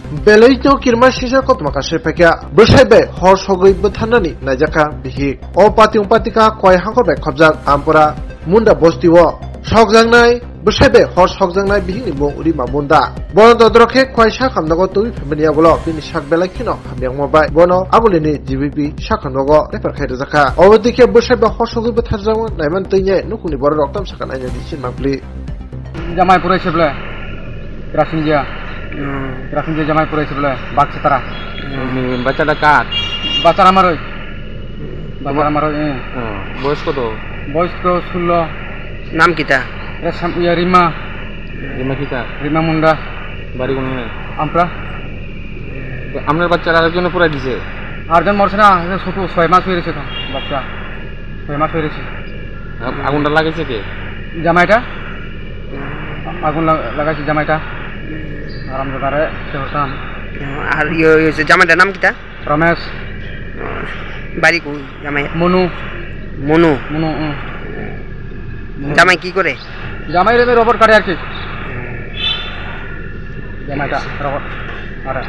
Belito kirma sisa kot makashe pekya bersaibe hor sogoi bethanani najaka bihik o pati umpatika koi hangkor be khobjak ampora munda bostiwo sokjangnai bersaibe hor sokjangnai bihikni mung uri mamunda bono dodrokhe koi sakhamnago tui family agolo bini sak belai khino hamyang mobai bono abulini GBP sakhamnago refer khaida jaka obodike bersaibe hor sogoi betharjang naiman teinye nukuni bor roktam sakanai ni sin mangpli জামাই পড়েছে বলে রাসিনজিয়া জামাই পড়েছে বলে বাচ্চা তারা বাচ্চাটা কার? বাচ্চার আমার ওই বয়স কত? বয়স তো 16। নাম কিতা? রিমা কিতা? রিমা মুন্ডা। বাড়ি কোন? আমরা আপনার বাচ্চার আরেকজনে পুরাই দিছে? আরেকজন মরছে না, ছোট 6 মাস হয়ে গেছে তো বাচ্চা, 6 মাস হয়ে গেছে। আগুনটা লাগাইছে কে? জামাইটা আগুন লাগাইছে জামাইটা আর আমরা তারে সেবসাম। আর জামাইটার নাম কিতা? রমেশ। বাড়ি কই জামাই? মনু। মনু? মনু। জামাই কি করে? জামাই রে রবট কাটে আর কি, জামাইটা রবট আরে